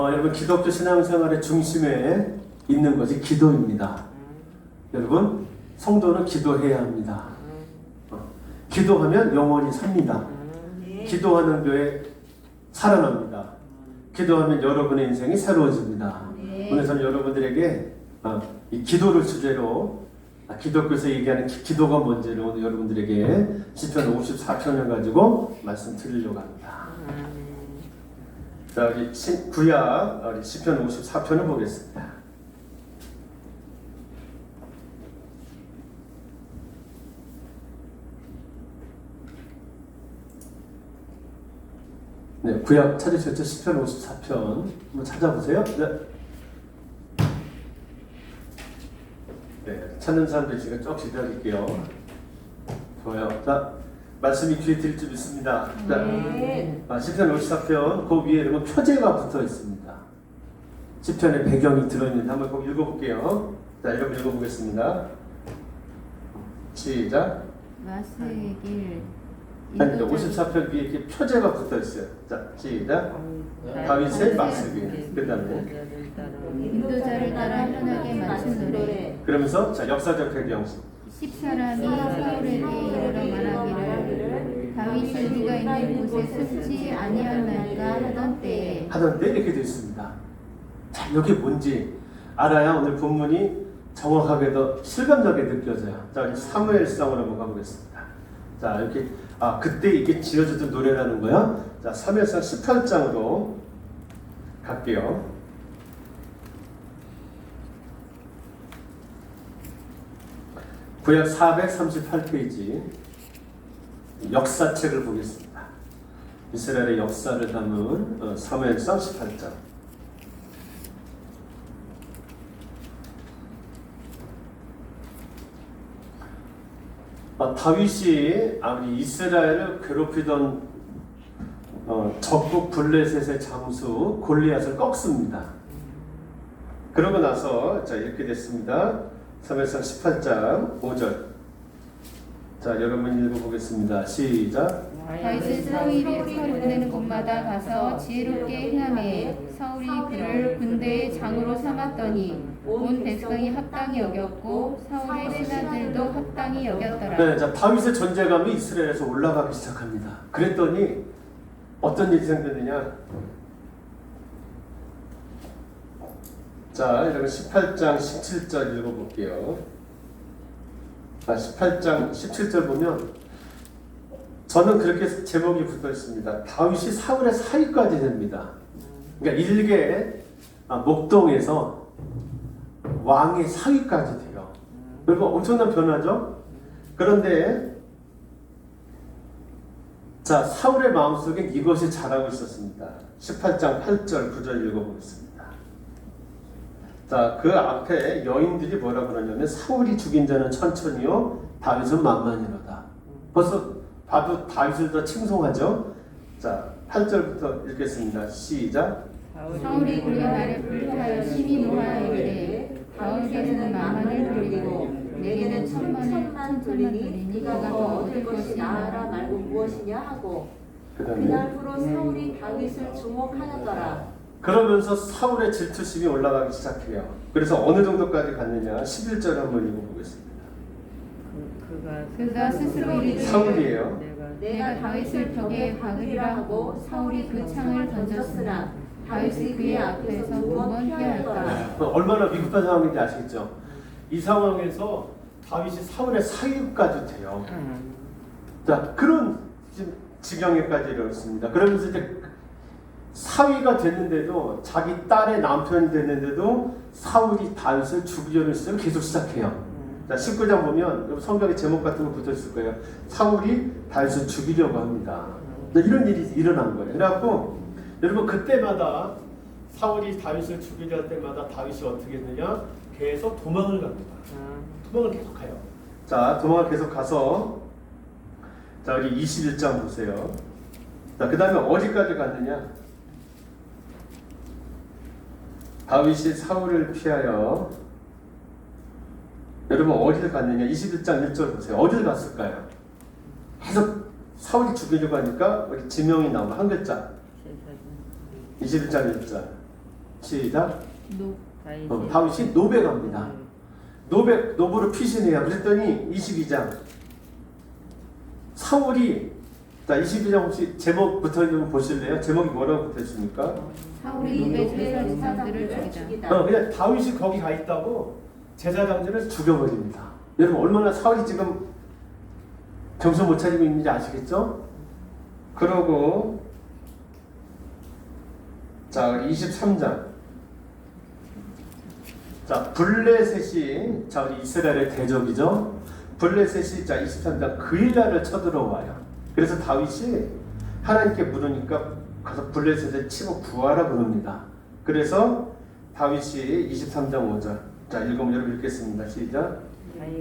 여러분 기독교 신앙생활의 중심에 있는 것이 기도입니다. 여러분 성도는 기도해야 합니다. 기도하면 영원히 삽니다. 기도하는 교회 살아납니다. 기도하면 여러분의 인생이 새로워집니다. 오늘 저는 여러분들에게 이 기도를 주제로 기독교에서 얘기하는 기도가 뭔지를 오늘 여러분들에게 시편 54편을 가지고 말씀드리려고 합니다. 자, 우리 구약 우리 시편 54편을 보겠습니다. 네, 구약 찾으셨죠? 시편 54편 한번 찾아보세요. 네, 찾는 사람들 제가 좀 기다릴게요. 좋아요. 자, 말씀이 귀에 들릴 줄 믿습니다. 자, 시편 54편 그 위에 여러분 표제가 붙어 있습니다. 시편의 배경이 들어있는데 한번 꼭 읽어볼게요. 자, 여러분 읽어보겠습니다. 시작. 마스의 길. 아니, 54편 위에 이렇게 표제가 붙어 있어요. 자, 시작. 다윗의 마스길. 그 다음에 인도자를 따라 편하게 맞춘 노래. 그러면서 자, 역사적 배경. 10사람이 사울에게 이르러 말하기를 다윗이 누가 있는 곳에 숨지 아니하나이까 하던 때에 이렇게 되어 있습니다. 자, 여기 뭔지 알아야 오늘 본문이 정확하게 더 실감나게 느껴져요. 자, 사무엘상으로 한번 가보겠습니다. 자, 이렇게 그때 이게 지어졌던 노래라는 거야. 자, 사무엘상 18장으로 갈게요. 구약 438페이지 역사책을 보겠습니다. 이스라엘의 역사를 담은 사무엘상 18장. 다윗이 이스라엘을 괴롭히던 적국 블레셋의 장수 골리앗을 꺾습니다. 그러고 나서 자, 이렇게 됐습니다. 사무엘상 18장 5절. 자, 여러분 읽어보겠습니다. 시작. 다윗은 사울이 보내는 곳마다 가서 지혜롭게 행하매 사울이 그를 군대의 장으로 삼았더니 온 백성이 합당히 여겼고 사울의 신하들도 합당히 여겼더라. 네, 자, 다윗의 존재감이 이스라엘에서 올라가기 시작합니다. 그랬더니 어떤 일이 생겼느냐? 자, 여러분 18장 17절 읽어볼게요. 18장 17절 보면 저는 그렇게 제목이 붙어 있습니다. 다윗이 사울의 사위까지 됩니다. 그러니까 일개 목동에서 왕의 사위까지 돼요. 그리고 엄청난 변화죠. 그런데 자, 사울의 마음속에 이것이 자라고 있었습니다. 18장 8절 9절 읽어보겠습니다. 자, 그 앞에 여인들이 뭐라 그러냐면 사울이 죽인 자는 천천히요 다윗은 만만이로다. 벌써 봐도 다윗을 더 칭송하죠. 자, 8절부터 읽겠습니다. 시작. 사울이 그의 말에 불쾌하여 심히 노하이르되 다윗에게는 만만을 돌리고 내게는 천만 돌리니 그가 더 얻을 것이 나아라 말고 무엇이냐 하고 그날부로 사울이 다윗을 주목하였더라. 그러면서 사울의 질투심이 올라가기 시작해요. 그래서 어느 정도까지 갔느냐? 11절 한번 읽어보겠습니다. 그가 스스로 이르되 사울이에요. 내가 다윗을 벽에 박으리라 하고 사울이 그 창을 던졌으나 다윗이 그의 앞에서 두번 피하였더라. 얼마나 위급한 상황인지 아시겠죠? 이 상황에서 다윗이 사울의 사위까지 돼요. 자, 그런 지경에까지 이르렀습니다. 그러면서 이제 사위가 됐는데도 자기 딸의 남편이 됐는데도 사울이 다윗을 죽이려는 시도를 계속 시작해요. 자, 19장 보면 성경의 제목 같은 거 붙어 있을 거예요. 사울이 다윗을 죽이려고 합니다. 이런 일이 일어난 거예요. 그래갖고 여러분 그때마다 사울이 다윗을 죽이려 할 때마다 다윗이 어떻게 했느냐? 계속 도망을 갑니다. 도망을 계속 가요. 자, 도망을 계속 가서 자, 우리 21장 보세요. 자, 그 다음에 어디까지 갔느냐? 다윗이 사울을 피하여 여러분 어디를 갔느냐? 21장 1절 보세요. 어디를 갔을까요? 계속 사울이 죽이려고 하니까 우리 지명이 나오면 한 글자. 21장 1절. 시작. 다윗이 노베 갑니다. 노브로 피신해요. 그랬더니 22장 사울이 자 22장 혹시 제목 붙어있는 거 보실래요? 제목이 뭐라고 붙어있습니까? 사울이 노베 제사장들을 죽이다. 그냥 다윗이 거기 가 있다고 제사장들을 죽여버립니다. 여러분 얼마나 사울이 지금 정신 못 차리고 있는지 아시겠죠? 그러고 자 우리 23장 자 블레셋이 자 우리 이스라엘의 대적이죠. 블레셋이 자 23장 그일라를 쳐들어와요. 그래서 다윗이 하나님께 물으니까 가서 블레셋을 치고 구하라 부릅니다. 그래서 다윗이 23장 5절 자 읽으면 여러분 읽겠습니다. 시작.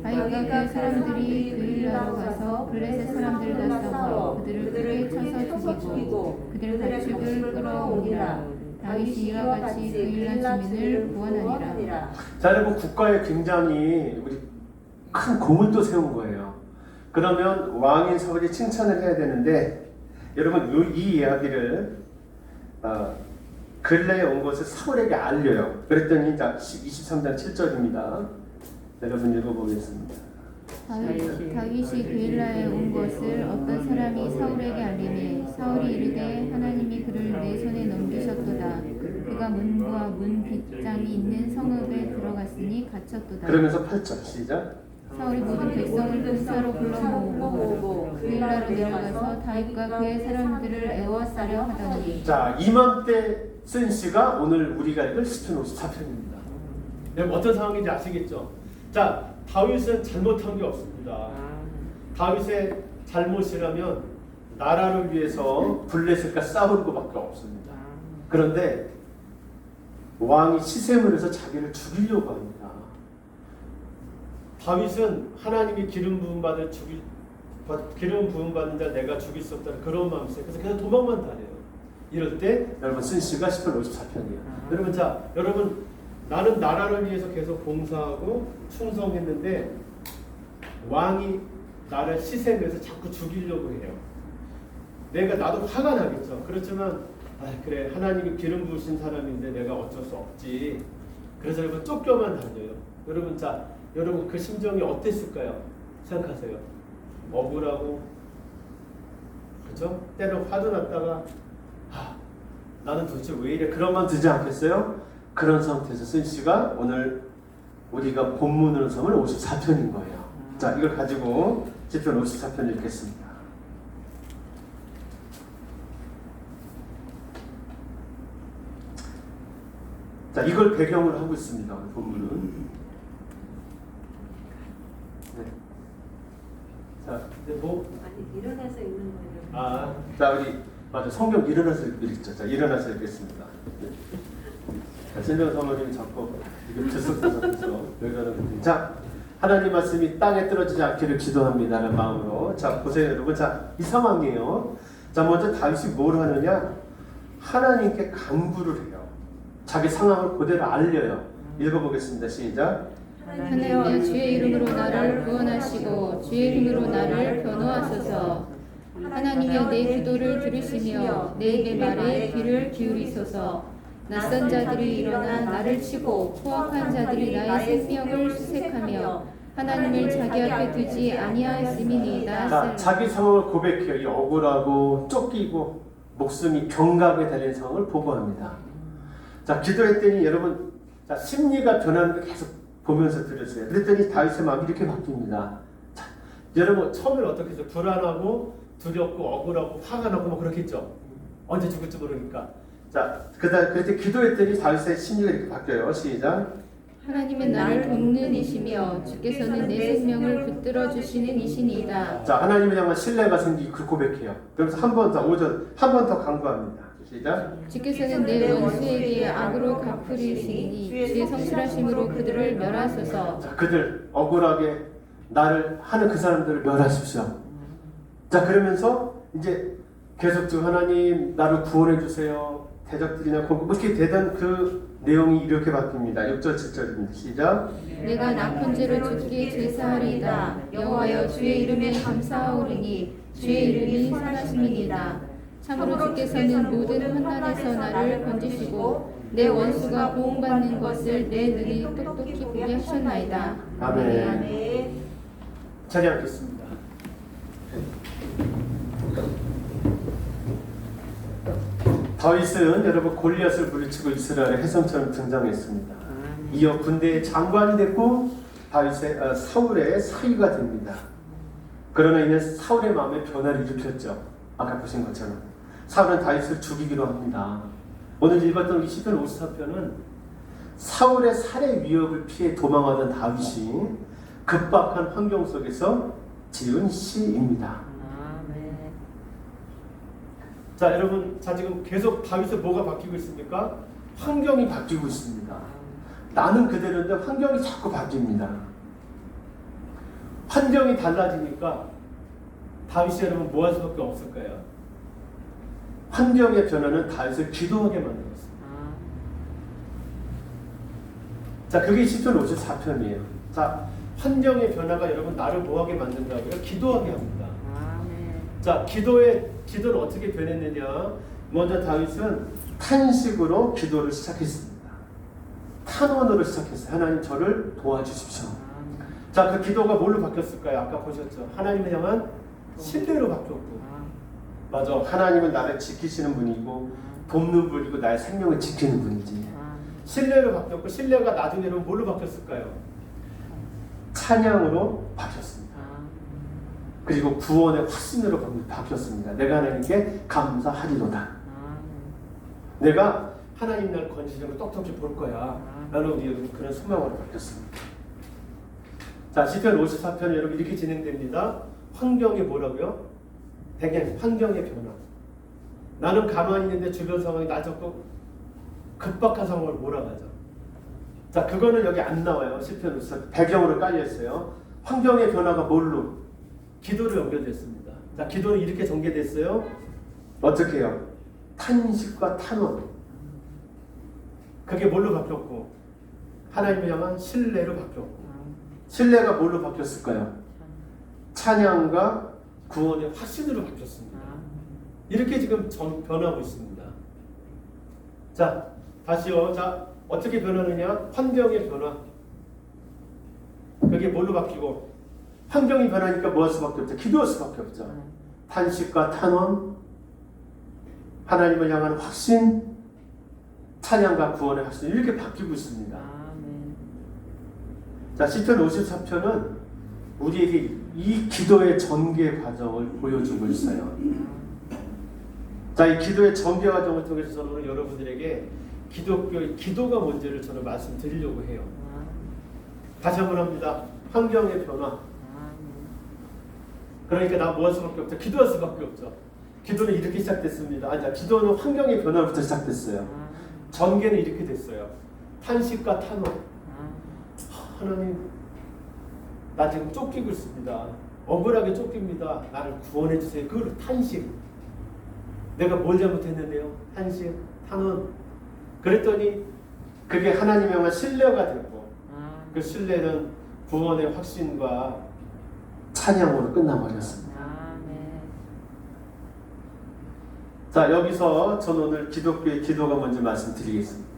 다윗과 사람들이 그일라로 가서 블레셋 사람들과 싸워 그들을 쳐서 죽이고 그들의 가축을 끌어오니라. 다윗이 이와 같이 그일라 주민을 구원하니라. 자 여러분 국가에 굉장히 우리 큰 공을 또 세운 거예요. 그러면 왕인 사울이 칭찬을 해야 되는데 여러분 이 이야기를 근래에 온 것을 사울에게 알려요. 그랬더니 자 23장 7절입니다. 여러분 읽어보겠습니다. 다윗이 그일라에 온 것을 어떤 사람이 사울에게 알리매 사울이 이르되 하나님이 그를 내 손에 넘기셨도다. 그가 문과 문 빗장이 있는 성읍에 들어갔으니 갇혔도다. 그러면서 8절 시작. 사울이 모든 백성을 군사로 불러 모으고 그일라로 내려가서 다윗과 그의 사람들을 애워싸려 하더니 자 이맘때 쓴 시가 오늘 우리가 읽을 시편 54편입니다. 여러분 어떤 상황인지 아시겠죠? 자 다윗은 잘못한 게 없습니다. 다윗의 잘못이라면 나라를 위해서 블레셋과 싸우는 것밖에 없습니다. 그런데 왕이 시샘을 해서 자기를 죽이려고 합니다. 다윗은 하나님이 기름 부음 받은 자 내가 죽일 수 없다는 그런 마음이세요. 그래서 그냥 도망만 다녀요. 이럴 때 여러분 쓴 시가 시편 54편이에요. 여러분 여러분 나는 나라를 위해서 계속 봉사하고 충성했는데 왕이 나를 시샘해서 자꾸 죽이려고 해요. 나도 화가 나겠죠. 그렇지만 그래 하나님이 기름 부으신 사람인데 내가 어쩔 수 없지. 그래서 여러분 쫓겨만 다녀요. 여러분 그 심정이 어땠을까요? 생각하세요. 억울하고 그렇죠? 때로 화도 났다가 나는 도대체 왜 이래? 그런 만 들지 않겠어요? 그런 상태에서 쓴 시가 오늘 우리가 본문으로 삼을 54편인 거예요. 자 이걸 가지고 시편 54편 읽겠습니다. 자 이걸 배경으로 하고 있습니다. 오늘 본문은. 자, 일어나서 읽는 거예요. 자 우리 맞아 성경 일어나서 읽죠. 자 일어나서 읽겠습니다. 자 신정 사모님이 자꾸 이게 들썩들썩해서 여기가는 자 하나님 말씀이 땅에 떨어지지 않기를 기도합니다라는 마음으로 자 보세요 여러분. 자 이 상황이에요. 자 먼저 다윗이 뭘 하느냐? 하나님께 간구를 해요. 자기 상황을 그대로 알려요. 읽어보겠습니다. 시작. 하나님이여 주의 이름으로 나를 구원하시고 주의 힘으로 나를 변호하소서. 하나님이여 내 기도를 들으시며 내 입의 말에 귀를 기울이소서. 낯선 자들이 일어나 나를 치고 포악한 자들이 나의 생명을 수색하며 하나님을 자기 앞에 두지 아니하였음이니이다. 자 자기 상황을 고백해요. 이 억울하고 쫓기고 목숨이 경각에 달린 상황을 보고합니다. 자 기도했더니 여러분 자 심리가 변하는 걸 계속 보면서 들으세요. 그랬더니 다윗의 마음이 이렇게 바뀝니다. 자, 여러분 처음에 어떻게 해서 불안하고 두렵고 억울하고 화가 나고 뭐 그렇겠죠. 언제 죽을지 모르니까. 자 그때 기도했더니 다윗의 심리가 이렇게 바뀌어요. 시작. 하나님은 나를 돕는 이시며 주께서는 내 생명을 붙들어 주시는 이시니이다. 자 하나님을 향한 신뢰가 생기고 그 고백해요. 그러면서 한 번 더 5절 한 번 더 간구합니다. 시작. 주께서는 내 원수에게 악으로 갚으리시니 주의 성실하심으로 그들을 멸하소서. 자 그들 억울하게 나를 하는 그 사람들을 멸하십시오. 자 그러면서 이제 계속적으로 하나님 나를 구원해 주세요. 대적들이나 이렇게 되던 그 내용이 이렇게 바뀝니다. 6절 7절입니다. 시작. 내가 낙헌죄로 죽기에 제사하리이다. 여호와여 주의 이름에 감사하오리니 주의 이름이 선하심이니이다. 참으로 주께서는 모든 환난에서 나를 건지시고 내 원수가 보응받는 것을 내 눈이 똑똑히 보게 하셨나이다. 아멘. 아멘. 자리 앉겠습니다. 다윗은 여러분 골리앗을 물리치고 이스라엘의 혜성처럼 등장했습니다. 이어 군대의 장관이 됐고 다윗의 사울의 사위가 됩니다. 그러나 이는 사울의 마음에 변화를 일으켰죠. 아까 보신 것처럼 사울은 다윗을 죽이기로 합니다. 오늘 읽었던 이 시편 54편은 사울의 살해 위협을 피해 도망하던 다윗이 급박한 환경 속에서 지은 시입니다. 자 여러분, 자 지금 계속 다윗의 뭐가 바뀌고 있습니까? 환경이 바뀌고 있습니다. 나는 그대로인데 환경이 자꾸 바뀝니다. 환경이 달라지니까 다윗이 여러분 뭐 할 수밖에 없을까요? 환경의 변화는 다윗을 기도하게 만들었습니다. 자 그게 시편 54편이에요. 자 환경의 변화가 여러분 나를 뭐하게 만든다고요? 기도하게 합니다. 자 기도는 어떻게 변했느냐? 먼저 다윗은 탄식으로 기도를 시작했습니다. 탄원으로 시작했어요. 하나님 저를 도와주십시오. 자 그 기도가 뭘로 바뀌었을까요? 아까 보셨죠? 하나님을 향한 신뢰로 바뀌었고, 맞아, 하나님은 나를 지키시는 분이고 돕는 분이고 나의 생명을 지키는 분이지. 신뢰로 바뀌었고, 신뢰가 나중에는 뭘로 바뀌었을까요? 찬양으로 바뀌었습니다. 그리고 구원의 확신으로 바뀌었습니다. 내가 하나님께 감사하리로다. 내가 하나님 날 건지는 걸 똑똑히 볼 거야. 나는 우리 그런 소망으로 바뀌었습니다. 자, 시편 54편 여러분 이렇게 진행됩니다. 환경이 뭐라고요? 배경, 환경의 변화. 나는 가만히 있는데 주변 상황이 나 자꾸 급박한 상황을 몰아가죠. 자, 그거는 여기 안 나와요. 시편 54편 배경으로 깔려 있어요. 환경의 변화가 뭘로? 기도로 연결됐습니다. 자, 기도는 이렇게 전개됐어요. 어떻게 해요? 탄식과 탄원. 그게 뭘로 바뀌었고? 하나님을 향한 신뢰로 바뀌었고. 신뢰가 뭘로 바뀌었을까요? 찬양과 구원의 확신으로 바뀌었습니다. 이렇게 지금 변하고 있습니다. 자, 다시요. 자, 어떻게 변하느냐? 환경의 변화. 그게 뭘로 바뀌고? 환경이 변하니까 뭐 할 수밖에 없죠? 기도할 수밖에 없죠. 탄식과 탄원, 하나님을 향한 확신, 찬양과 구원의 확신, 이렇게 바뀌고 있습니다. 자, 시편 54편은 우리에게 이 기도의 전개 과정을 보여주고 있어요. 자, 이 기도의 전개 과정을 통해서 저는 오늘 여러분들에게 기독교의 기도가 뭔지를 저는 말씀드리려고 해요. 다시 한번 합니다. 환경의 변화. 그러니까 나 뭐 할 수밖에 없죠? 기도할 수밖에 없죠. 기도는 이렇게 시작됐습니다. 아니, 기도는 환경의 변화부터 시작됐어요. 전개는 이렇게 됐어요. 탄식과 탄원. 하나님, 나 지금 쫓기고 있습니다. 억울하게 쫓깁니다. 나를 구원해 주세요. 그걸 탄식. 내가 뭘 잘못했는데요? 탄식, 탄원. 그랬더니 그게 하나님에 대한 신뢰가 됐고, 그 신뢰는 구원의 확신과 찬양으로 끝나버렸습니다. 자, 여기서 저는 오늘 기독교의 기도가 뭔지 말씀드리겠습니다.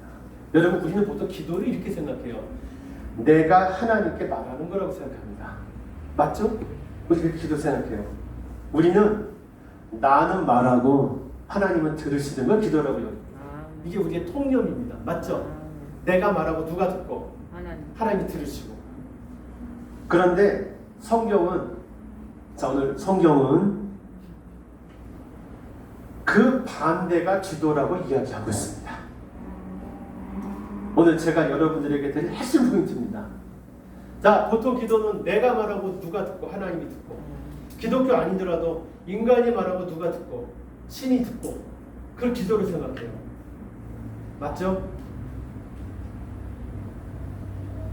여러분, 우리는 보통 기도를 이렇게 생각해요. 내가 하나님께 말하는 거라고 생각합니다. 맞죠? 우리 그렇게 기도 생각해요. 우리는 나는 말하고 하나님은 들으시는 걸 기도라고 여깁니다. 이게 우리의 통념입니다. 맞죠? 내가 말하고 누가 듣고? 하나님이 들으시고. 그런데 성경은, 자, 오늘 성경은 그 반대가 기도라고 이야기하고 있습니다. 오늘 제가 여러분들에게 드릴 핵심 포인트입니다. 자, 보통 기도는 내가 말하고 누가 듣고 하나님이 듣고, 기독교 아니더라도 인간이 말하고 누가 듣고 신이 듣고, 그걸 기도를 생각해요. 맞죠?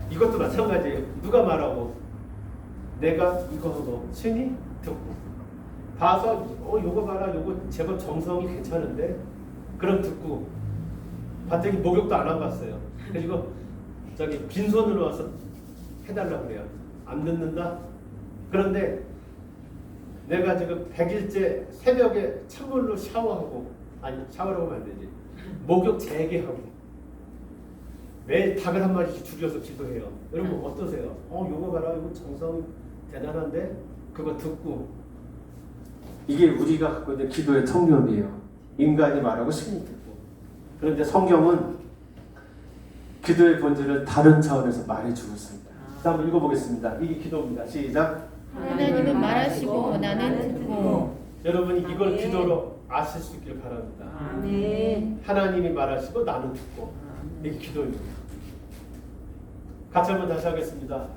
이것도 마찬가지예요. 누가 말하고 내가 이거 하고 신이 듣고 봐서 요거 봐라, 요거 제법 정성이 괜찮은데, 그럼 듣고 봤더니 목욕도 안 하고 갔어요. 그리고 저기 빈손으로 와서 해달라고 그래요. 안 듣는다? 그런데 내가 지금 100일째 새벽에 찬물로 샤워하고, 아니 샤워를 하면 안 되지, 목욕 재개하고 매일 닭을 한 마리씩 죽여서 기도해요. 여러분 어떠세요? 요거 봐라, 이거 정성 대단한데? 그거 듣고, 이게 우리가 갖고 있는 기도의 청렴이에요. 인간이 말하고 신이 듣고. 그런데 성경은 기도의 본질을 다른 차원에서 말해주고 있습니다. 자, 한번 읽어보겠습니다. 이게 기도입니다. 시작. 하나님은 말하시고 나는 듣고. 여러분이 이걸 기도로 아실 수 있길 바랍니다. 아멘. 하나님이 말하시고 나는 듣고. 이게 기도입니다. 같이 한번 다시 하겠습니다.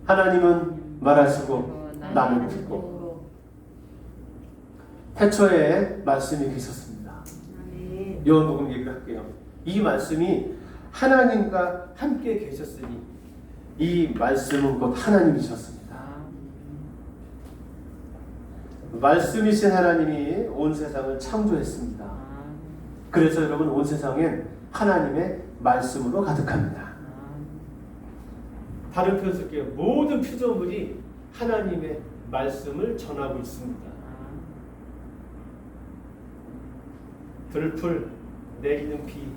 하나님은 말하시고 나는 듣고. 태초에 말씀이 계셨습니다. 아멘. 요한복음 얘기를 할게요. 이 말씀이 하나님과 함께 계셨으니 이 말씀은 곧 하나님이셨습니다. 말씀이신 하나님이 온 세상을 창조했습니다. 그래서 여러분 온 세상엔 하나님의 말씀으로 가득합니다. 다른 표현 쓸게요. 모든 피조물이 하나님의 말씀을 전하고 있습니다. 들풀, 내리는 비,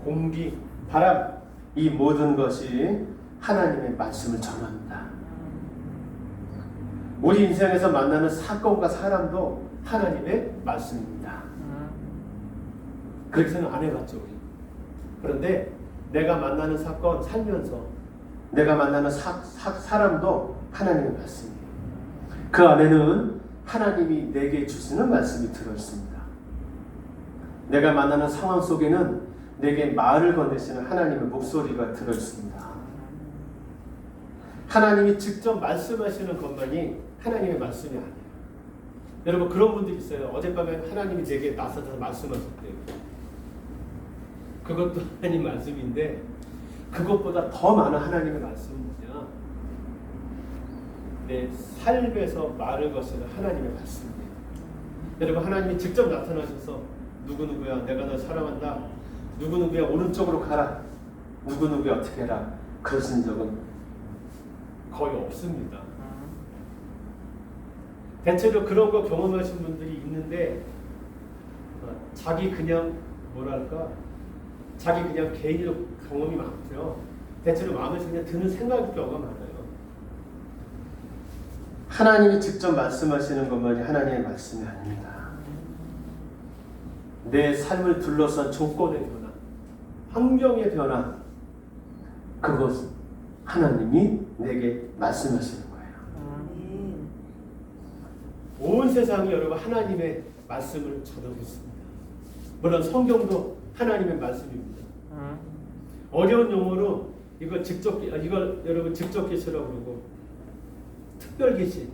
공기, 바람, 이 모든 것이 하나님의 말씀을 전합니다. 우리 인생에서 만나는 사건과 사람도 하나님의 말씀입니다. 그렇게 생각 안 해봤죠, 우리. 그런데 내가 만나는 사건, 살면서 내가 만나는 사람도 하나님의 말씀이에요. 그 안에는 하나님이 내게 주시는 말씀이 들어있습니다. 내가 만나는 상황 속에는 내게 말을 건네시는 하나님의 목소리가 들어있습니다. 하나님이 직접 말씀하시는 것만이 하나님의 말씀이 아니에요. 여러분 그런 분들 있어요. 어젯밤에 하나님이 내게 나서서 말씀하셨대요. 그것도 하나님 말씀인데 그것보다 더 많은 하나님의 말씀은 뭐냐? 내 삶에서 말을 거시는 하나님의 말씀이에요. 여러분 하나님이 직접 나타나셔서 누구누구야 내가 너 사랑한다. 누구누구야 오른쪽으로 가라. 누구누구야 어떻게 해라. 그러신 적은 거의 없습니다. 대체로 그런 거 경험하신 분들이 있는데 자기 그냥 뭐랄까 자기 그냥 개인으로 경험이 많고요. 대체로 마음에서 그냥 드는 생각일 경우가 많아요. 하나님이 직접 말씀하시는 것만이 하나님의 말씀이 아닙니다. 내 삶을 둘러싼 조건의 변화, 환경의 변화, 그것은 하나님이 내게 말씀하시는 거예요. 온 세상이 여러분 하나님의 말씀을 전하고 있습니다. 물론 성경도 하나님의 말씀입니다. 어려운 용어로 이걸 여러분 직접 계시라고 그러고 특별 계시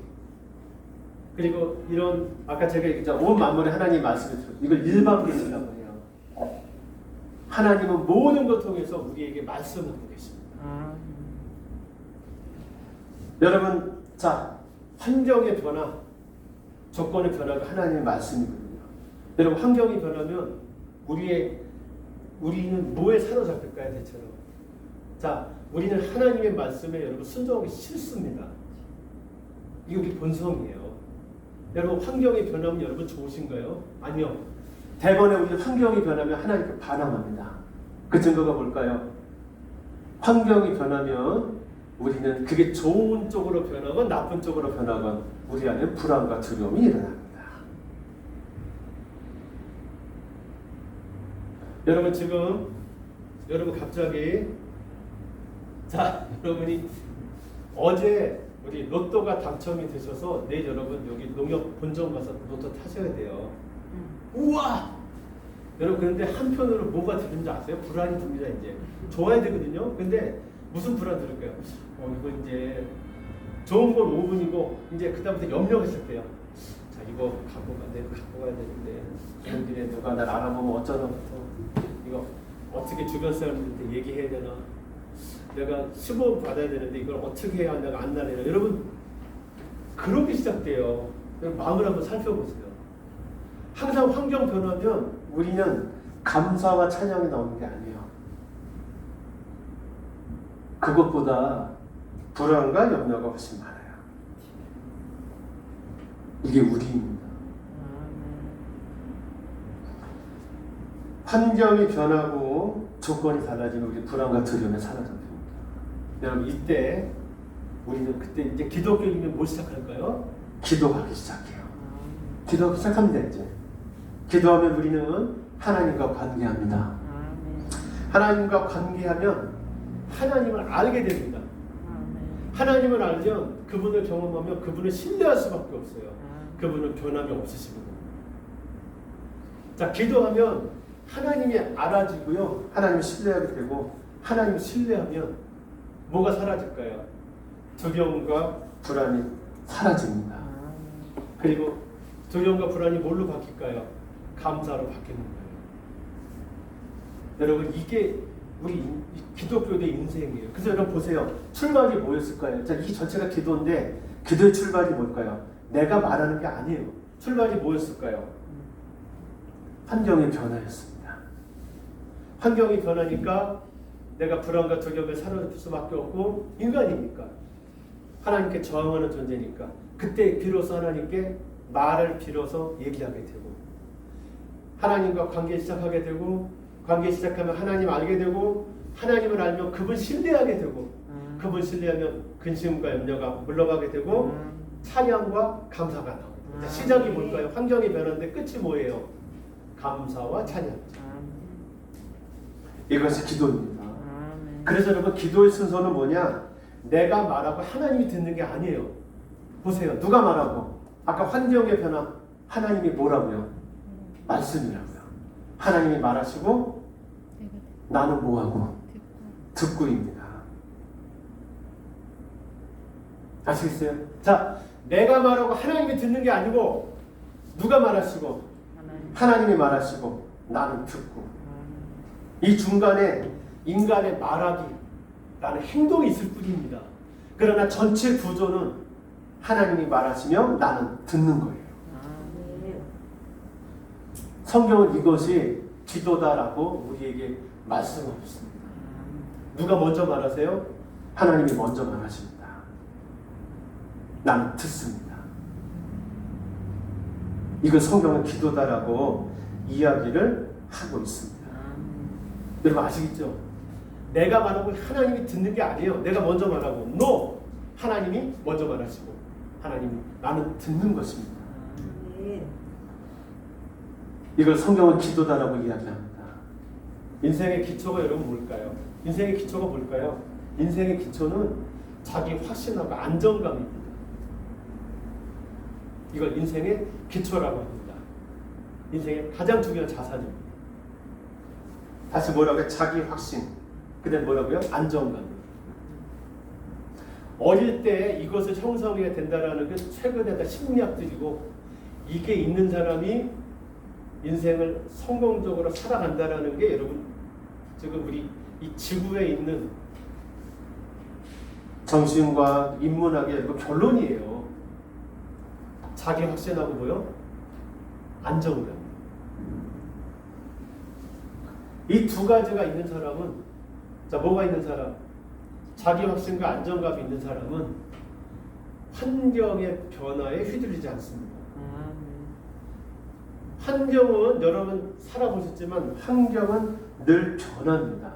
그리고 이런 아까 제가 얘기했잖아요. 온 만물에 하나님 말씀을 들어 이걸 일반 계시라고 해요. 하나님은 모든 것 통해서 우리에게 말씀을 하고 계십니다. 여러분 자 환경의 변화 조건의 변화가 하나님의 말씀이거든요. 여러분 환경이 변하면 우리는 뭐에 사로잡힐까요 대체로? 자 우리는 하나님의 말씀에 여러분 순종하기 싫습니다. 이게 우리 본성이에요. 여러분 환경이 변하면 여러분 좋으신가요? 아니요. 대번에 우리 환경이 변하면 하나님께 반항합니다. 그 증거가 뭘까요? 환경이 변하면 우리는 그게 좋은 쪽으로 변하건 나쁜 쪽으로 변하건 우리 안에 불안과 두려움이 일어납니다. 여러분 지금 여러분 갑자기 여러분이 어제 우리 로또가 당첨이 되셔서 내일 여러분 여기 농협 본점 가서 로또 타셔야 돼요. 우와! 여러분 그런데 한편으로 뭐가 드는지 아세요? 불안이 듭니다. 이제 좋아야 되거든요. 근데 무슨 불안 들을까요? 이거 이제 좋은 건 5분이고 이제 그다음부터 염려가 시작돼요. 자 이거 갖고 가야 되는데 걔네들에 누가 날 알아보면 어쩌나 이거 어떻게 주변 사람들한테 얘기해야 되나? 내가 15억 받아야 되는데 이걸 어떻게 해야 내가 안 나래요? 여러분 그렇게 시작돼요. 여러분 마음을 한번 살펴보세요. 항상 환경 변하면 우리는 감사와 찬양이 나오는 게 아니에요. 그것보다 불안과 염려가 훨씬 많아요. 이게 우리입니다. 환경이 변하고 조건이 달라지면 우리 불안과 두려움이 사라집니다. 여러분 이때 우리는 그때 이제 기독교인이면 뭘 시작할까요? 기도하기 시작해요. 기도하기 시작하면 되지. 기도하면 우리는 하나님과 관계합니다. 하나님과 관계하면 하나님을 알게 됩니다. 하나님을 알면 그분을 경험하면 그분을 신뢰할 수밖에 없어요. 그분은 변함이 없으시거든요. 자, 기도하면 하나님이 알아지고요. 하나님을 신뢰하게 되고 하나님을 신뢰하면 뭐가 사라질까요? 두려움과 불안이 사라집니다. 그리고 두려움과 불안이 뭘로 바뀔까요? 감사로 바뀌는 거예요. 여러분 이게 우리 기독교의 인생이에요. 그래서 여러분 보세요. 출발이 뭐였을까요? 자, 이 전체가 기도인데 기도의 출발이 뭘까요? 내가 말하는 게 아니에요. 출발이 뭐였을까요? 환경의 변화였습니다. 환경이 변하니까 내가 불안과 두려움에 사로잡힐 수밖에 없고 인간이니까 하나님께 저항하는 존재니까 그때 비로소 하나님께 말을 빌어서 얘기하게 되고 하나님과 관계 시작하게 되고 관계 시작하면 하나님 알게 되고 하나님을 알면 그분 신뢰하게 되고 그분 신뢰하면 근심과 염려가 물러가게 되고 찬양과 감사가 나옵니다. 시작이 뭘까요? 환경이 변하는데 끝이 뭐예요? 감사와 찬양. 이것이 기도입니다. 그래서 여러분 기도의 순서는 뭐냐? 내가 말하고 하나님이 듣는 게 아니에요. 보세요. 누가 말하고? 아까 환경의 변화 하나님이 뭐라고요? 말씀이라고요. 하나님이 말하시고 나는 뭐하고? 듣고입니다. 아시겠어요? 자, 내가 말하고 하나님이 듣는 게 아니고 누가 말하시고? 하나님이 말하시고 나는 듣고 이 중간에 인간의 말하기라는 행동이 있을 뿐입니다. 그러나 전체 구조는 하나님이 말하시며 나는 듣는 거예요. 성경은 이것이 기도다라고 우리에게 말씀하고 있습니다. 누가 먼저 말하세요? 하나님이 먼저 말하십니다. 나는 듣습니다. 이거 성경은 기도다라고 이야기를 하고 있습니다. 여러분 아시겠죠? 내가 말하고 하나님이 듣는 게 아니에요. 내가 먼저 말하고 No! 하나님이 먼저 말하시고 하나님이 나는 듣는 것입니다. 이걸 성경은 기도다라고 이야기합니다. 인생의 기초가 여러분 뭘까요? 인생의 기초가 뭘까요? 인생의 기초는 자기 확신하고 안정감입니다. 이걸 인생의 기초라고 합니다. 인생의 가장 중요한 자산입니다. 다시 뭐라고요? 자기 확신. 그다음 뭐라고요? 안정감. 어릴 때 이것을 형성해야 된다라는 게 최근에 다 심리학들이고 이게 있는 사람이 인생을 성공적으로 살아간다라는 게 여러분 지금 우리 이 지구에 있는 정신과 인문학의 여러분 결론이에요. 자기 확신하고 뭐요? 안정감. 이 두 가지가 있는 사람은 자 뭐가 있는 사람? 자기 확신과 안정감이 있는 사람은 환경의 변화에 휘둘리지 않습니다. 환경은 여러분 살아보셨지만 환경은 늘 변합니다.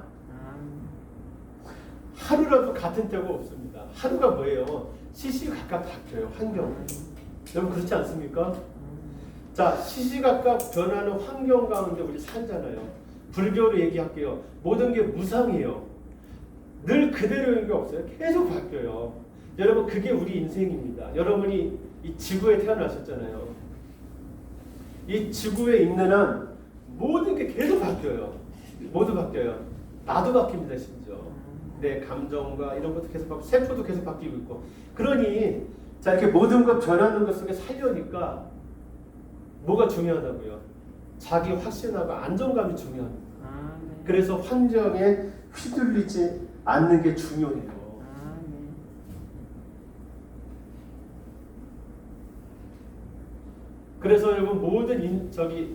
하루라도 같은 때가 없습니다. 하루가 뭐예요? 시시각각 바뀌어요. 환경은. 여러분 그렇지 않습니까? 자, 시시각각 변하는 환경 가운데 우리 살잖아요. 불교로 얘기할게요. 모든 게 무상이에요. 늘 그대로인 게 없어요. 계속 바뀌어요. 여러분 그게 우리 인생입니다. 여러분이 이 지구에 태어나셨잖아요. 이 지구에 있는 한 모든 게 계속 바뀌어요. 모두 바뀌어요. 나도 바뀝니다. 심지어 내 감정과 이런 것도 계속 바뀌고 세포도 계속 바뀌고 있고 그러니 자 이렇게 모든 것 변하는 것 속에 살려니까 뭐가 중요하다고요? 자기 확신하고 안정감이 중요합니다. 그래서 환경에 휘둘리지 않는 게 중요해요. 그래서 여러분 모든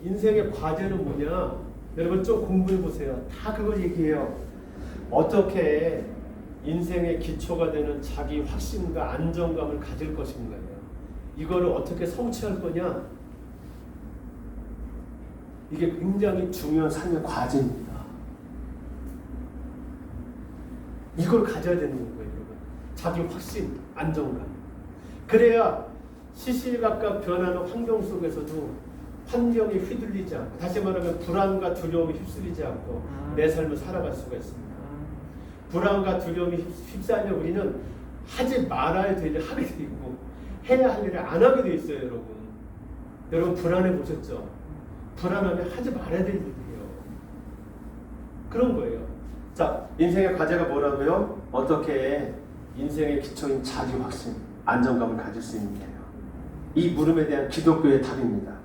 인생의 과제는 뭐냐? 여러분 좀 공부해 보세요. 다 그걸 얘기해요. 어떻게 인생의 기초가 되는 자기 확신과 안정감을 가질 것인가요? 이거를 어떻게 성취할 거냐? 이게 굉장히 중요한 삶의 과제입니다. 이걸 가져야 되는 거예요, 여러분. 자기 확신, 안정감. 그래야 시시각각 변하는 환경 속에서도 환경에 휘둘리지 않고, 다시 말하면 불안과 두려움에 휩쓸리지 않고 내 삶을 살아갈 수가 있습니다. 불안과 두려움에 휩싸이면 우리는 하지 말아야 될 일을 하게 돼 있고 해야 할 일을 안 하게 돼 있어요, 여러분. 여러분 불안해 보셨죠? 불안하면 하지 말아야 될 일이에요. 그런 거예요. 자, 인생의 과제가 뭐라고요? 어떻게 인생의 기초인 자기 확신, 안정감을 가질 수 있느냐요. 이 물음에 대한 기독교의 답입니다.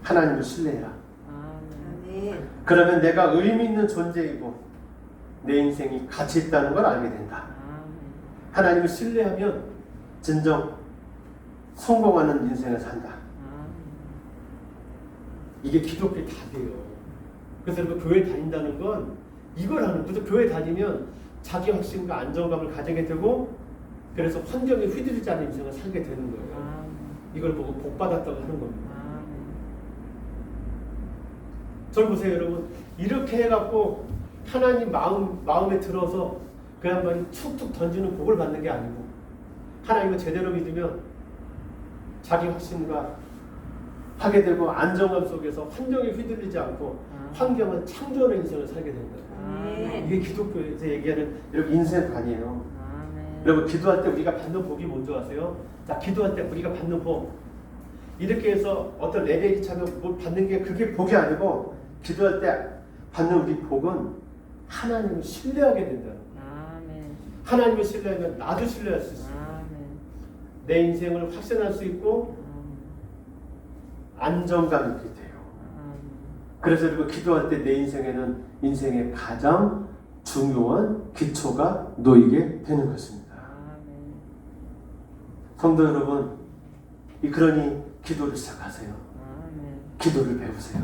하나님을 신뢰해라. 아멘. 그러면 내가 의미 있는 존재이고 내 인생이 가치 있다는 걸 알게 된다. 하나님을 신뢰하면 진정 성공하는 인생을 산다. 이게 기독교의 답이에요. 그래서 여러분 교회 다닌다는 건 이걸 하는 거죠. 교회 다니면 자기 확신과 안정감을 가지게 되고 그래서 환경에 휘둘리지 않은 인생을 살게 되는 거예요. 이걸 보고 복 받았다고 하는 겁니다. 저를 보세요, 여러분. 이렇게 해갖고 하나님 마음에 들어서 그 양반이 툭툭 던지는 복을 받는 게 아니고 하나님을 제대로 믿으면 자기 확신과 하게 되고 안정감 속에서 환경에 휘둘리지 않고 환경은 창조하는 인생을 살게 된다. 이게 기독교에서 얘기하는 여러분 인생관이에요. 여러분 기도할 때 우리가 받는 복이 뭔지 아세요? 자, 기도할 때 우리가 받는 복 이렇게 해서 어떤 레벨이 차면 뭘 받는 게 그게 복이 아니고 기도할 때 받는 우리 복은 하나님을 신뢰하게 된다. 하나님을 신뢰하면 나도 신뢰할 수 있어요. 내 인생을 확신할 수 있고 안정감 있게 돼요. 그래서 여러분 기도할 때 내 인생에는 인생의 가장 중요한 기초가 놓이게 되는 것입니다. 성도 여러분, 그러니 기도를 시작하세요. 기도를 배우세요.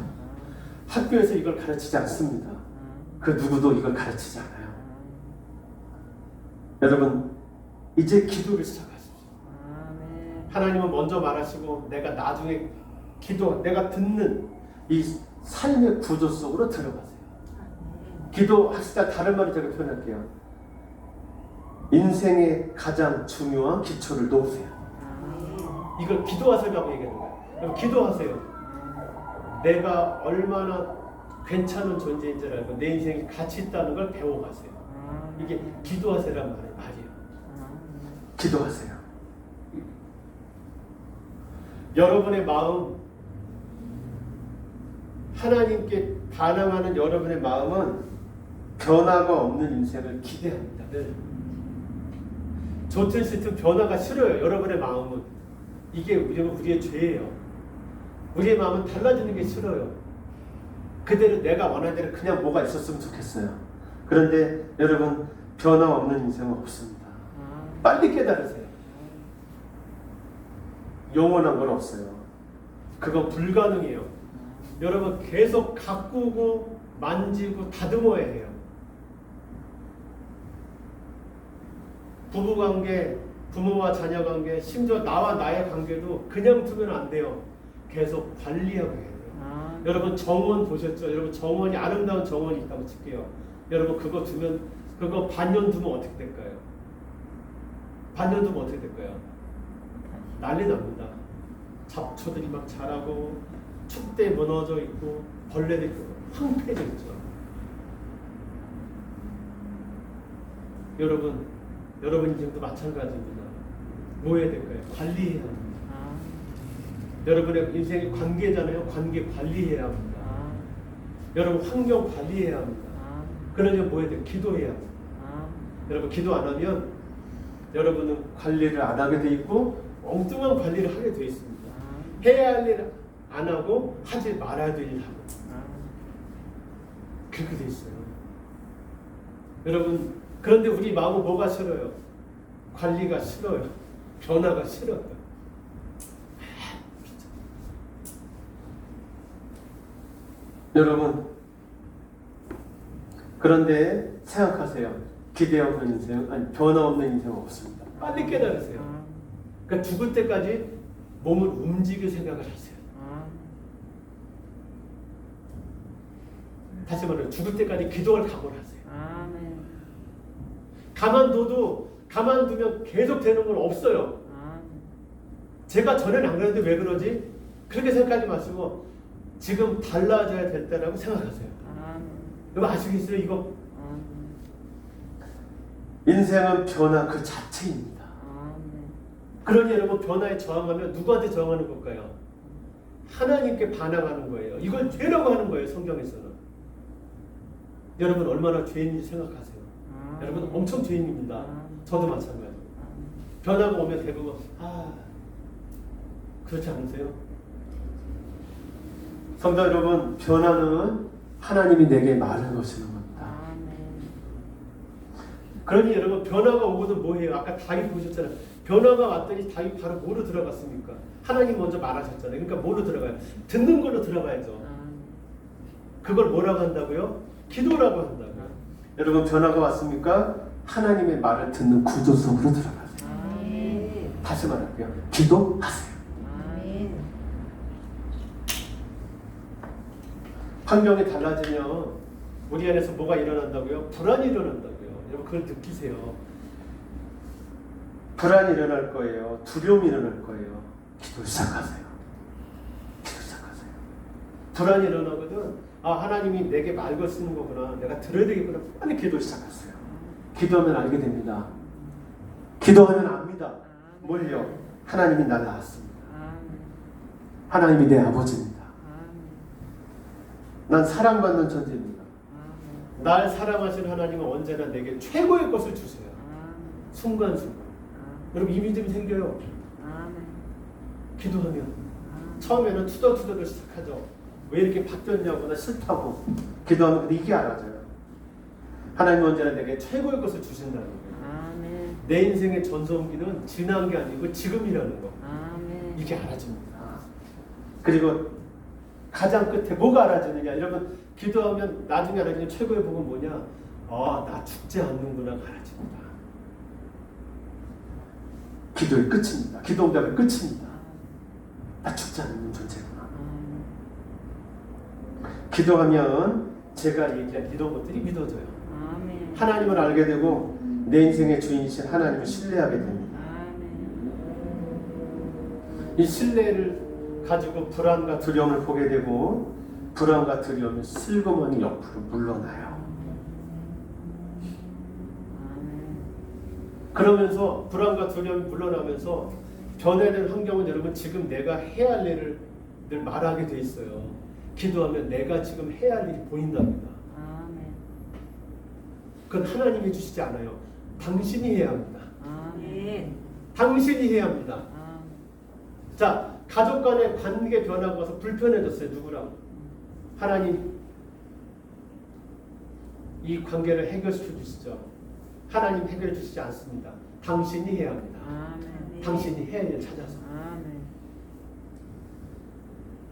학교에서 이걸 가르치지 않습니다. 그 누구도 이걸 가르치지 않아요. 여러분, 이제 기도를 시작하십시오. 하나님은 먼저 말하시고 내가 나중에 내가 듣는 이 삶의 구조 속으로 들어가세요. 기도하실 때 다른 말을 제가 표현할게요. 인생의 가장 중요한 기초를 놓으세요. 이걸 기도하세요라고 얘기하는 거예요. 그럼 기도하세요. 내가 얼마나 괜찮은 존재인 줄 알고 내 인생이 가치 있다는 걸 배워가세요. 이게 기도하세요란 말이에요. 기도하세요. 여러분의 마음, 하나님께 반항하는 여러분의 마음은 변화가 없는 인생을 기대합니다. 늘. 좋든 싫든 변화가 싫어요. 여러분의 마음은. 이게 우리의 죄예요. 우리의 마음은 달라지는 게 싫어요. 그대로 내가 원하는 대로 그냥 뭐가 있었으면 좋겠어요. 그런데 여러분 변화 없는 인생은 없습니다. 빨리 깨달으세요. 영원한 건 없어요. 그건 불가능해요. 여러분 계속 가꾸고 만지고 다듬어야 해요. 부부관계, 부모와 자녀관계, 심지어 나와 나의 관계도 그냥 두면 안 돼요. 계속 관리하고 해야 돼요. 여러분 정원 보셨죠? 여러분 정원이 아름다운 정원이 있다고 칠게요. 여러분 그거 반년 두면 어떻게 될까요? 반년 두면 어떻게 될까요? 난리 납니다. 잡초들이 막 자라고 축대 무너져 있고 벌레도 있고 황폐해져 있죠. 여러분 인생도 마찬가지입니다. 뭐 해야 될까요? 관리해야 합니다. 여러분의 인생의 관계잖아요. 관계 관리해야 합니다. 여러분 환경 관리해야 합니다. 그러려면 뭐 해야 돼요? 기도해야 합니다. 여러분 기도 안 하면 여러분은 관리를 안 하게 돼 있고 엉뚱한 관리를 하게 돼 있습니다. 해야 할 일 안 하고 하지 말아야 될 일 하고 그렇게 돼 있어요. 여러분 그런데 우리 마음은 뭐가 싫어요? 관리가 싫어요. 변화가 싫어요. 여러분 그런데 생각하세요. 기대 없는 인생, 아니 변화 없는 인생은 없습니다. 빨리 깨달으세요. 그러니까 죽을 때까지 몸을 움직일 생각을 하세요. 다시 말해요. 죽을 때까지 기도할 각오를 하세요. 아멘. 가만두면 계속 되는 건 없어요. 제가 전에는 안 그랬는데 왜 그러지? 그렇게 생각하지 마시고 지금 달라져야 될 때라고 생각하세요. 여러분 아시겠어요? 이거 인생은 변화 그 자체입니다. 그러니 여러분 변화에 저항하면 누구한테 저항하는 걸까요? 하나님께 반항하는 거예요. 이걸 죄라고 하는 거예요. 성경에서는. 여러분 얼마나 죄인인지 생각하세요. 여러분 엄청 죄인입니다. 저도 마찬가지. 변화가 오면 대부분 그렇지 않으세요? 성도 여러분, 변화는 하나님이 내게 말한 것이는 겁니다. 그러니 여러분 변화가 오거든 뭐해요? 아까 다윗 보셨잖아요. 변화가 왔더니 다윗 바로 뭐로 들어갔습니까? 하나님 먼저 말하셨잖아요. 그러니까 뭐로 들어가요? 듣는 걸로 들어가야죠. 그걸 뭐라고 한다고요? 기도라고 한다고요. 여러분 변화가 왔습니까? 하나님의 말을 듣는 구조 속으로 들어가세요. 다시 말할게요. 기도하세요. 환경이 달라지면 우리 안에서 뭐가 일어난다고요? 불안이 일어난다고요. 여러분 그걸 느끼세요. 불안이 일어날 거예요. 두려움이 일어날 거예요. 기도 시작하세요. 기도 시작하세요. 불안이 일어나거든. 하나님이 내게 말 걸쓰는 거구나. 내가 들어야 되겠구나. 빨리 기도 시작하세요. 기도하면 알게 됩니다. 기도하면 압니다. 뭘요? 하나님이 나를 낳았습니다. 하나님이 내 아버지입니다. 난 사랑받는 존재입니다. 날 사랑하시는 하나님은 언제나 내게 최고의 것을 주세요. 순간순간. 여러분 이 믿음이 생겨요. 기도하면 처음에는 투덜투덜을 시작하죠. 왜 이렇게 바뀌었냐고 나 싫다고 기도하면 근데 이게 알아져요. 하나님은 언제나 내게 최고의 것을 주신다는 거예요. 내 인생의 전성기는 지난 게 아니고 지금이라는 거. 이게 알아집니다. 그리고 가장 끝에 뭐가 알아지느냐? 여러분 기도하면 나중에 알아지는 최고의 복은 뭐냐? 나 죽지 않는구나 알아집니다. 기도의 끝입니다. 기도 응답의 끝입니다. 나 죽지 않는 존재구나. 기도하면 제가 얘기한 이런 것들이 믿어져요. 하나님을 알게 되고 내 인생의 주인이신 하나님을 신뢰하게 됩니다. 이 신뢰를 가지고 불안과 두려움을 보게 되고 불안과 두려움이 슬그머니 옆으로 물러나요. 그러면서 불안과 두려움이 물러나면서 변화된 환경은 여러분 지금 내가 해야 할 일을 늘 말하게 돼 있어요. 기도하면 내가 지금 해야 할 일이 보인답니다. 그건 하나님이 주시지 않아요. 당신이 해야 합니다. 당신이 해야 합니다. 자, 가족 간의 관계 변화가 와서 불편해졌어요. 누구랑? 하나님 이 관계를 해결시켜 주시죠. 하나님 해결해 주시지 않습니다. 당신이 해야 합니다. 당신이 해야 할 일 찾아서.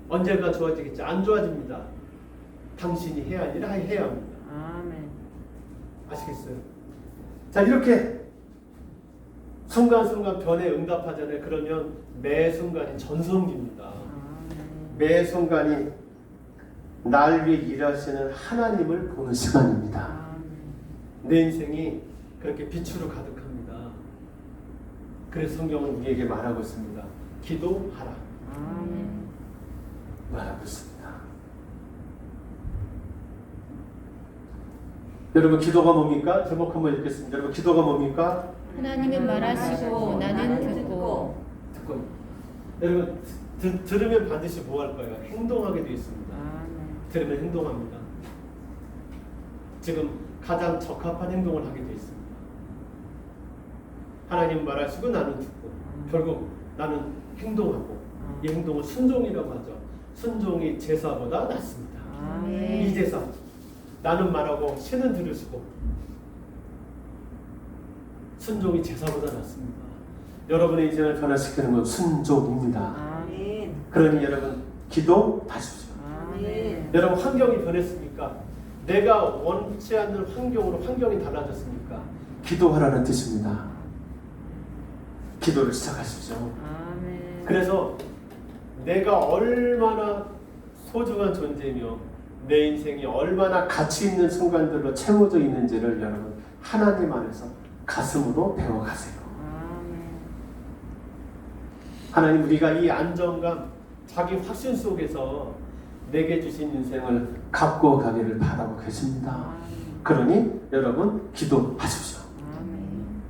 언젠가 좋아지겠지? 안 좋아집니다. 당신이 해야 할 일을 해야 합니다. 아시겠어요? 자, 이렇게 순간순간 변에 응답하잖아요. 그러면 매 순간이 전성기입니다. 매 순간이 날 위해 일하시는 하나님을 보는 시간입니다. 내 인생이 그렇게 빛으로 가득합니다. 그래서 성경은 우리에게 말하고 있습니다. 기도하라. 말하고 있습니다. 여러분 기도가 뭡니까? 제목 한번 읽겠습니다. 여러분 기도가 뭡니까? 하나님은 말하시고 나는 듣고. 여러분 들으면 반드시 뭐 할 거예요? 행동하게 되어 있습니다. 들으면 행동합니다. 지금 가장 적합한 행동을 하게 되어 있습니다. 하나님 말하시고 나는 듣고 결국 나는 행동하고 이 행동을 순종이라고 하죠. 순종이 제사보다 낫습니다. 이 제사 나는 말하고 신은 들으시고 순종이 제사보다 낫습니다. 여러분의 인생을 변화시키는 건 순종입니다. 그러니 여러분 기도하십시오. 여러분 환경이 변했습니까? 내가 원치 않는 환경으로 환경이 달라졌습니까? 기도하라는 뜻입니다. 기도를 시작하십시오. 아멘. 그래서 내가 얼마나 소중한 존재며 내 인생이 얼마나 가치 있는 순간들로 채워져 있는지를 여러분 하나님 안에서 가슴으로 배워가세요. 아멘. 하나님, 우리가 이 안정감, 자기 확신 속에서 내게 주신 인생을 갖고 가기를 바라고 계십니다. 아멘. 그러니 여러분 기도하십시오. 아멘.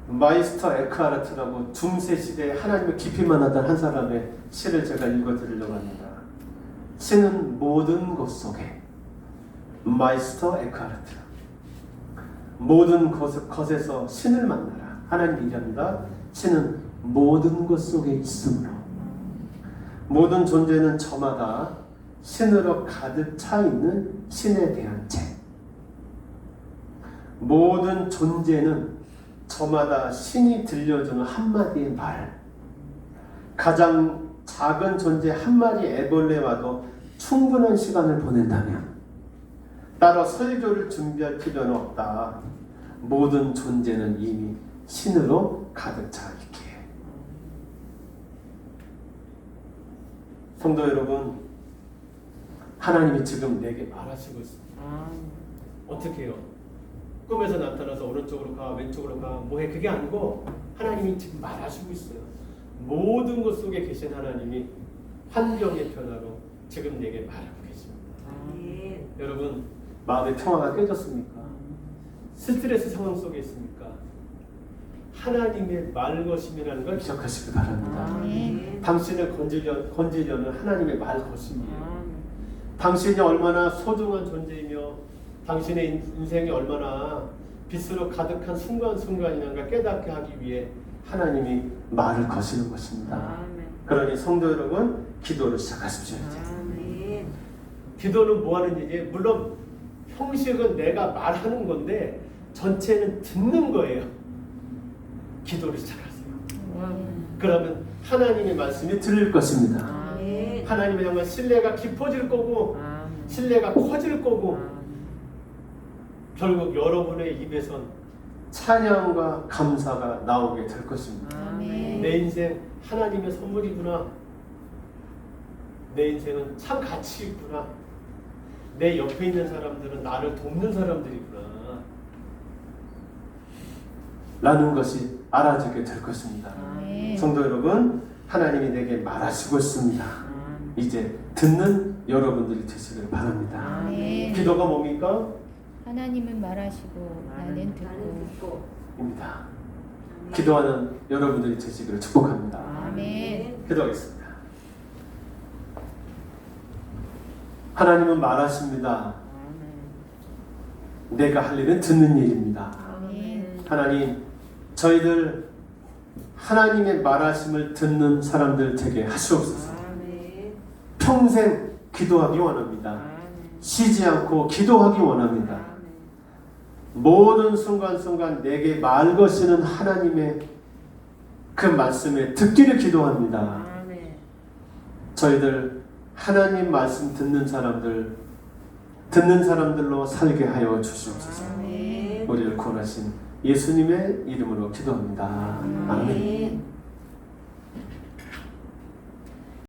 마이스터 에크하르트라고 중세 시대에 하나님을 깊이 만나던 한 사람의 시를 제가 읽어드리려고 합니다. 신은 모든 것 속에, 마이스터 에크하르트, 모든 것에서 신을 만나라. 하나님 얘기합니다. 신은 모든 것 속에 있으므로 모든 존재는 저마다 신으로 가득 차 있는 신에 대한 책. 모든 존재는 저마다 신이 들려주는 한마디의 말. 가장 작은 존재 한 마리 애벌레와도 충분한 시간을 보낸다면 따로 설교를 준비할 필요는 없다. 모든 존재는 이미 신으로 가득 차 있기에. 성도 여러분, 하나님이 지금 내게 말하시고 있습니다. 아멘. 어떻게 해요? 꿈에서 나타나서 오른쪽으로 가, 왼쪽으로 가, 뭐해? 그게 아니고 하나님이 지금 말하시고 있어요. 모든 것 속에 계신 하나님이 환경의 변화로 지금 내게 말하고 계십니다. 아멘. 여러분, 마음의 평화가 깨졌습니까? 스트레스 상황 속에 있습니까? 하나님의 말 것임이라는 걸 기억하시기 바랍니다. 아멘. 당신을 건지려는 하나님의 말 것임이에요. 아멘. 당신이 얼마나 소중한 존재이며 당신의 인생이 얼마나 빛으로 가득한 순간순간이라는 걸 깨닫게 하기 위해 하나님이 말을 거시는 것입니다. 아멘. 그러니 성도 여러분, 기도를 시작하십시오. 이제. 아멘. 기도는 뭐 하는 일이에요? 물론 형식은 내가 말하는 건데 전체는 듣는 거예요. 기도를 시작하세요. 그러면 하나님의 말씀이 들릴 것입니다. 아멘. 하나님의 정말 신뢰가 깊어질 거고 아멘. 신뢰가 커질 거고 아멘. 결국 여러분의 입에선 찬양과 감사가 나오게 될 것입니다. 아멘. 내 인생 하나님의 선물이구나. 내 인생은 참 가치 있구나. 내 옆에 있는 사람들은 나를 돕는 사람들이구나. 라는 것이 알아지게 될 것입니다. 아멘. 성도 여러분, 하나님이 내게 말하시고 있습니다. 아멘. 이제 듣는 여러분들이 되시길 바랍니다. 아멘. 기도가 뭡니까? 하나님은 말하시고 나는 나는 듣고. 입니다. 기도하는 여러분들이 되시기를 축복합니다. 아멘. 기도하겠습니다. 하나님은 말하십니다. 아멘. 내가 할 일은 듣는 일입니다. 아멘. 하나님, 저희들 하나님의 말하심을 듣는 사람들 되게 하시옵소서. 아멘. 평생 기도하기 원합니다. 아멘. 쉬지 않고 기도하기 원합니다. 아멘. 모든 순간순간 내게 말 거시는 하나님의 그 말씀에 듣기를 기도합니다. 아멘. 저희들 하나님 말씀 듣는 사람들로 살게 하여 주시옵소서. 아멘. 우리를 구원하신 예수님의 이름으로 기도합니다. 아멘. 아멘.